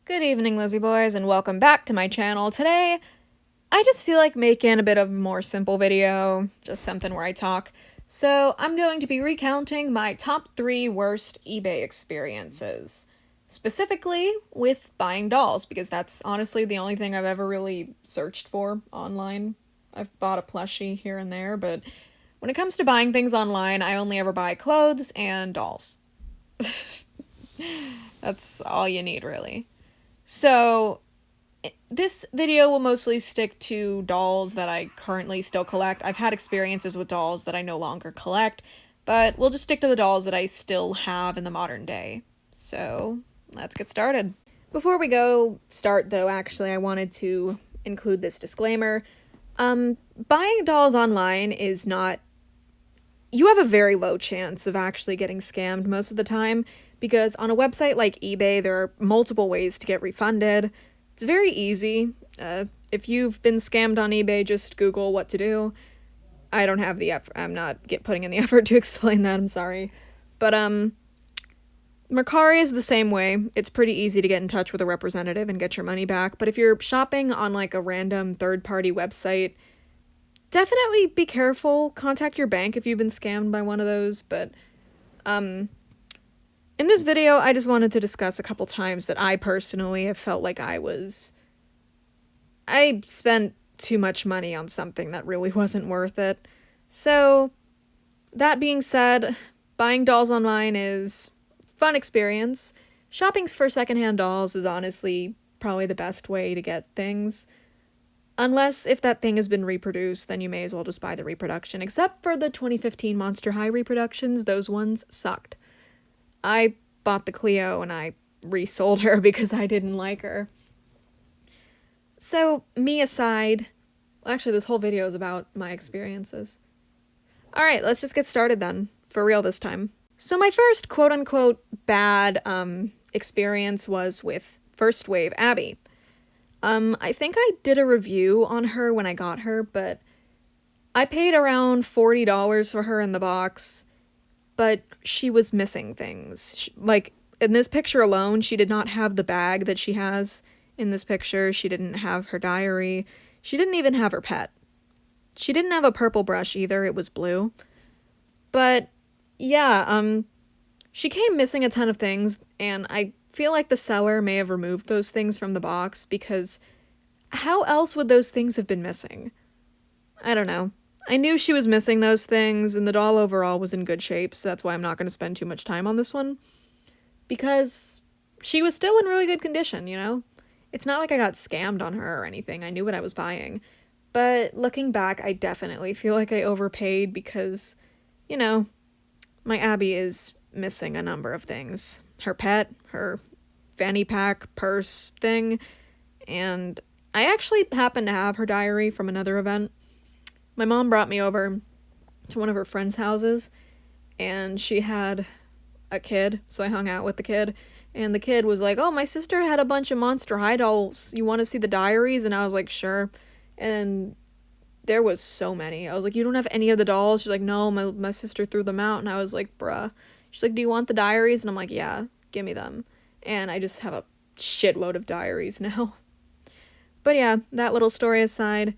Good evening, Lizzie boys, and welcome back to my channel. Today, I just feel like making a bit of a more simple video, just something where I talk. So, I'm going to be recounting my top 3 worst eBay experiences. Specifically with buying dolls, because that's honestly the only thing I've ever really searched for online. I've bought a plushie here and there, but when it comes to buying things online, I only ever buy clothes and dolls. That's all you need, really. So, this video will mostly stick to dolls that I currently still collect. I've had experiences with dolls that I no longer collect, but we'll just stick to the dolls that I still have in the modern day. So, let's get started. Before we start though, actually, I wanted to include this disclaimer. Buying dolls online is not... You have a very low chance of actually getting scammed most of the time, because on a website like eBay, there are multiple ways to get refunded. It's very easy. If you've been scammed on eBay, just Google what to do. I don't have the effort. I'm not putting in the effort to explain that. I'm sorry. But, Mercari is the same way. It's pretty easy to get in touch with a representative and get your money back. But if you're shopping on, like, a random third-party website, definitely be careful. Contact your bank if you've been scammed by one of those. But, in this video, I just wanted to discuss a couple times that I personally have felt like I spent too much money on something that really wasn't worth it. So, that being said, buying dolls online is a fun experience. Shopping for secondhand dolls is honestly probably the best way to get things. Unless if that thing has been reproduced, then you may as well just buy the reproduction. Except for the 2015 Monster High reproductions, those ones sucked. I bought the Cleo and I resold her because I didn't like her. So, me aside, actually this whole video is about my experiences. Alright, let's just get started then, for real this time. So my first quote-unquote bad experience was with First Wave Abby. I think I did a review on her when I got her, but I paid around $40 for her in the box. But she was missing things. Like, in this picture alone, she did not have the bag that she has in this picture. She didn't have her diary. She didn't even have her pet. She didn't have a purple brush either. It was blue. But, yeah, she came missing a ton of things, and I feel like the seller may have removed those things from the box, because how else would those things have been missing? I don't know. I knew she was missing those things, and the doll overall was in good shape, so that's why I'm not going to spend too much time on this one. Because she was still in really good condition, you know? It's not like I got scammed on her or anything. I knew what I was buying. But looking back, I definitely feel like I overpaid because, you know, my Abby is missing a number of things. Her pet, her fanny pack, purse thing, and I actually happened to have her diary from another event. My mom brought me over to one of her friends' houses, and she had a kid, so I hung out with the kid, and the kid was like, oh, my sister had a bunch of Monster High dolls, you want to see the diaries? And I was like, sure, and there was so many. I was like, you don't have any of the dolls? She's like, no, my sister threw them out, and I was like, bruh. She's like, do you want the diaries? And I'm like, yeah, give me them. And I just have a shitload of diaries now. But yeah, that little story aside,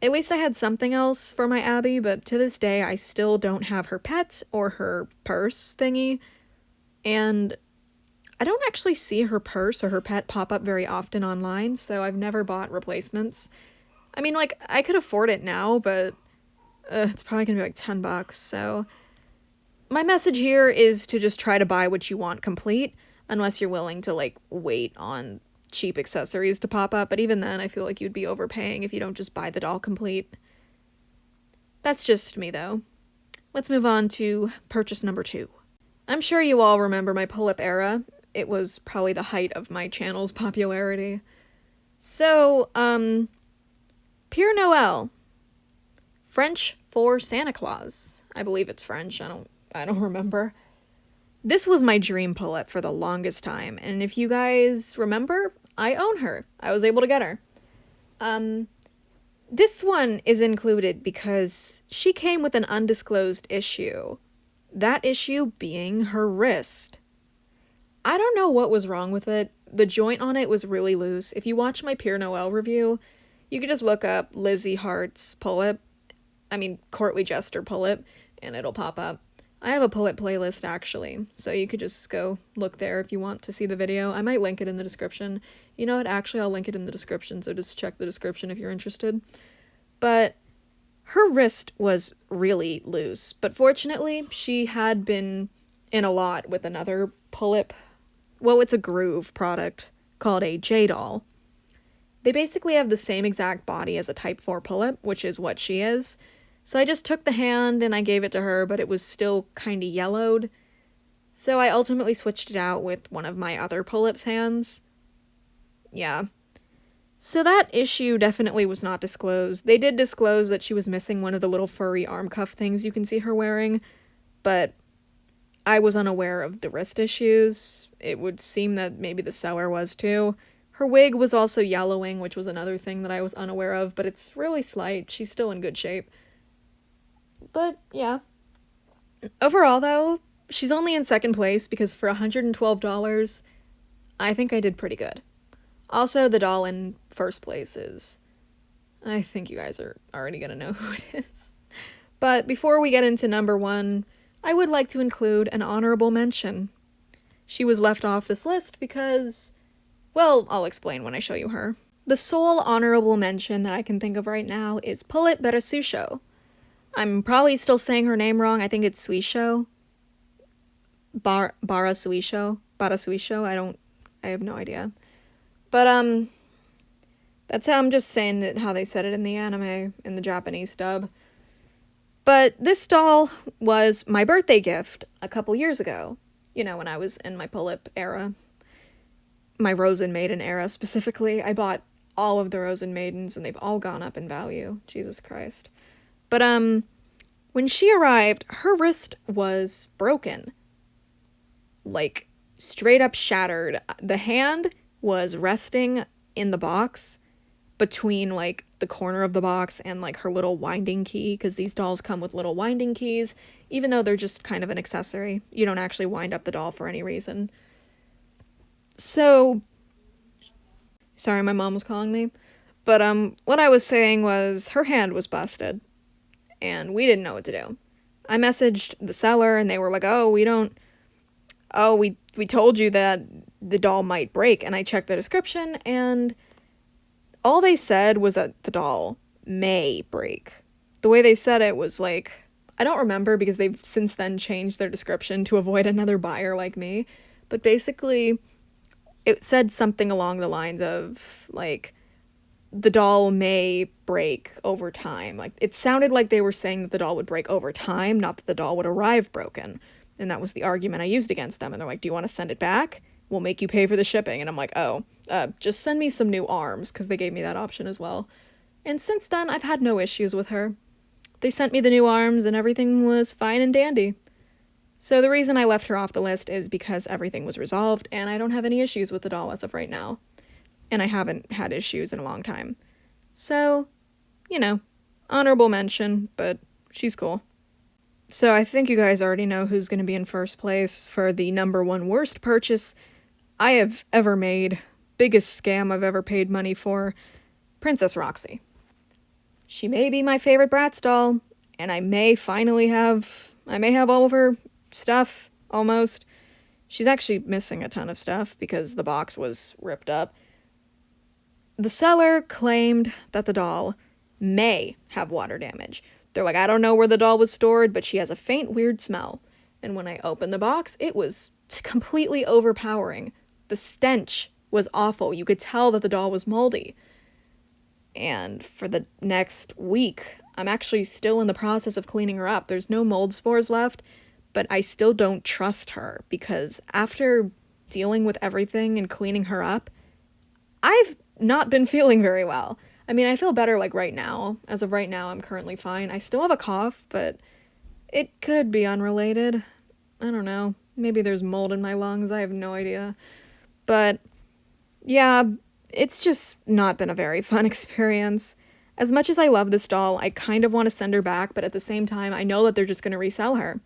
at least I had something else for my Abby, but to this day, I still don't have her pet or her purse thingy. And I don't actually see her purse or her pet pop up very often online, so I've never bought replacements. I mean, like, I could afford it now, but it's probably gonna be like $10, so... My message here is to just try to buy what you want complete, unless you're willing to, like, wait on cheap accessories to pop up, but even then I feel like you'd be overpaying if you don't just buy the doll complete. That's just me though. Let's move on to purchase number 2. I'm sure you all remember my pull-up era. It was probably the height of my channel's popularity. So, Pure Noel. French for Santa Claus. I believe it's French, I don't remember. This was my dream pull-up for the longest time, and if you guys remember, I own her. I was able to get her. This one is included because she came with an undisclosed issue. That issue being her wrist. I don't know what was wrong with it. the joint on it was really loose. If you watch my Pure Noel review, you could just look up Lizzie Hart's Courtly Jester pull-up, and it'll pop up. I have a pull-up playlist, actually, so you could just go look there if you want to see the video. I might link it in the description. You know what, actually, I'll link it in the description, so just check the description if you're interested. But her wrist was really loose, but fortunately, she had been in a lot with another pull-up. Well, it's a Groove product called a J-Doll. They basically have the same exact body as a Type 4 pull-up, which is what she is. So I just took the hand and I gave it to her, but it was still kind of yellowed. So I ultimately switched it out with one of my other pull-ups hands. Yeah. So that issue definitely was not disclosed. They did disclose that she was missing one of the little furry arm cuff things you can see her wearing, but I was unaware of the wrist issues. It would seem that maybe the seller was too. Her wig was also yellowing, which was another thing that I was unaware of, but it's really slight. She's still in good shape. But, yeah. Overall, though, she's only in second place because for $112, I think I did pretty good. Also, the doll in first place is... I think you guys are already gonna know who it is. But before we get into number one, I would like to include an honorable mention. She was left off this list because... well, I'll explain when I show you her. The sole honorable mention that I can think of right now is Pulit Berasusho. I'm probably still saying her name wrong. I think it's Suisho. Barasuisho. I have no idea. But, that's how I'm just saying it, how they said it in the anime, in the Japanese dub. But this doll was my birthday gift a couple years ago. You know, when I was in my pull-up era. My Rosen Maiden era, specifically. I bought all of the Rosen Maidens, and they've all gone up in value. Jesus Christ. But, when she arrived, her wrist was broken. Like, straight up shattered. The hand was resting in the box between, like, the corner of the box and, like, her little winding key, because these dolls come with little winding keys, even though they're just kind of an accessory. You don't actually wind up the doll for any reason. So, sorry, my mom was calling me. But, what I was saying was, her hand was busted, and we didn't know what to do. I messaged the seller, and they were like, we told you that the doll might break, and I checked the description, and all they said was that the doll may break. The way they said it was like, I don't remember because they've since then changed their description to avoid another buyer like me, but basically, it said something along the lines of, like, the doll may break over time. Like, it sounded like they were saying that the doll would break over time, not that the doll would arrive broken. And that was the argument I used against them. And they're like, do you want to send it back? We'll make you pay for the shipping. And I'm like, just send me some new arms, because they gave me that option as well. And since then, I've had no issues with her. They sent me the new arms, and everything was fine and dandy. So the reason I left her off the list is because everything was resolved, and I don't have any issues with the doll as of right now. And I haven't had issues in a long time. So, you know, honorable mention, but she's cool. So I think you guys already know who's going to be in first place for the number one worst purchase I have ever made. Biggest scam I've ever paid money for. Princess Roxy. She may be my favorite Bratz doll, and I may have all of her stuff, almost. She's actually missing a ton of stuff because the box was ripped up. The seller claimed that the doll may have water damage. They're like, I don't know where the doll was stored, but she has a faint, weird smell. And when I opened the box, it was completely overpowering. The stench was awful. You could tell that the doll was moldy. And for the next week, I'm actually still in the process of cleaning her up. There's no mold spores left, but I still don't trust her because after dealing with everything and cleaning her up, I've not been feeling very well. I mean, I feel better, like, right now. As of right now, I'm currently fine. I still have a cough, but it could be unrelated. I don't know. Maybe there's mold in my lungs. I have no idea. But, yeah, it's just not been a very fun experience. As much as I love this doll, I kind of want to send her back, but at the same time, I know that they're just going to resell her.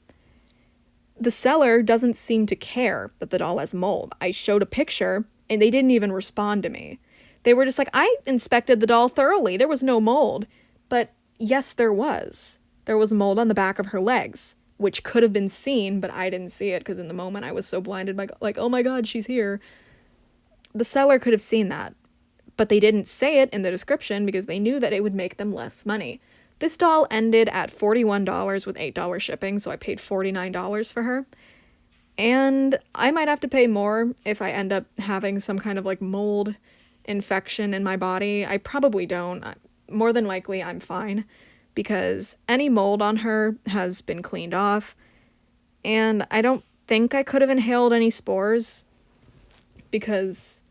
The seller doesn't seem to care that the doll has mold. I showed a picture, and they didn't even respond to me. They were just like, I inspected the doll thoroughly. There was no mold. But yes, there was. There was mold on the back of her legs, which could have been seen, but I didn't see it because in the moment I was so blinded by, like, oh my God, she's here. The seller could have seen that, but they didn't say it in the description because they knew that it would make them less money. This doll ended at $41 with $8 shipping, so I paid $49 for her. And I might have to pay more if I end up having some kind of like mold infection in my body. I probably don't. More than likely, I'm fine because any mold on her has been cleaned off. And I don't think I could have inhaled any spores because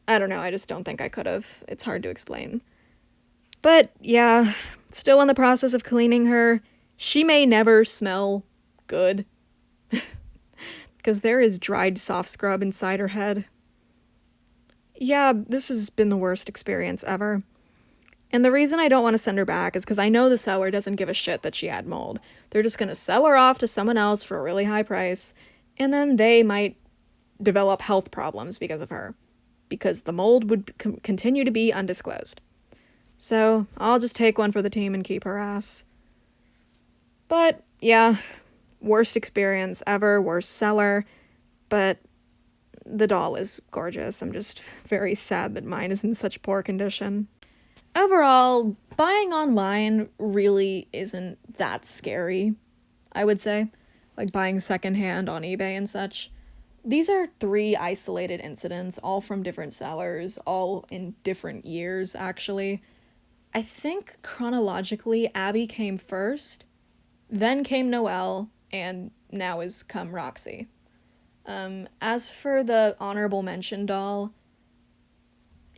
I don't know. I just don't think I could have. It's hard to explain. But yeah, still in the process of cleaning her. She may never smell good because there is dried soft scrub inside her head. Yeah, this has been the worst experience ever. And the reason I don't want to send her back is because I know the seller doesn't give a shit that she had mold. They're just going to sell her off to someone else for a really high price, and then they might develop health problems because of her, because the mold would continue to be undisclosed. So I'll just take one for the team and keep her ass. But yeah, worst experience ever, worst seller, but the doll is gorgeous. I'm just very sad that mine is in such poor condition. Overall, buying online really isn't that scary, I would say. Like buying secondhand on eBay and such. These are 3 isolated incidents, all from different sellers, all in different years, actually. I think chronologically, Abby came first, then came Noelle, and now is come Roxy. As for the honorable mention doll,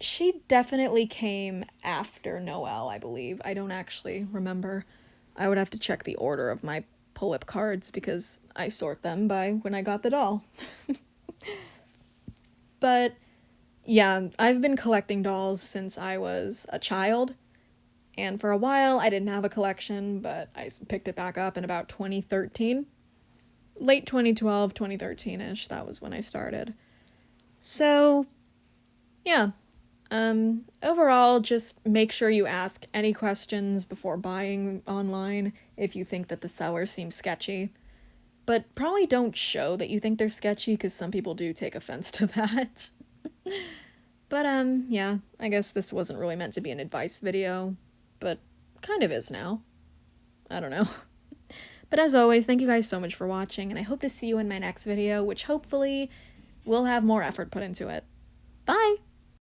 she definitely came after Noelle, I believe. I don't actually remember. I would have to check the order of my pull-up cards because I sort them by when I got the doll. But yeah, I've been collecting dolls since I was a child. And for a while, I didn't have a collection, but I picked it back up in about 2013. Late 2012, 2013-ish, that was when I started. So, yeah. Overall, just make sure you ask any questions before buying online if you think that the seller seems sketchy. But probably don't show that you think they're sketchy, because some people do take offense to that. But, yeah, I guess this wasn't really meant to be an advice video, but kind of is now. I don't know. But as always, thank you guys so much for watching, and I hope to see you in my next video, which hopefully will have more effort put into it. Bye!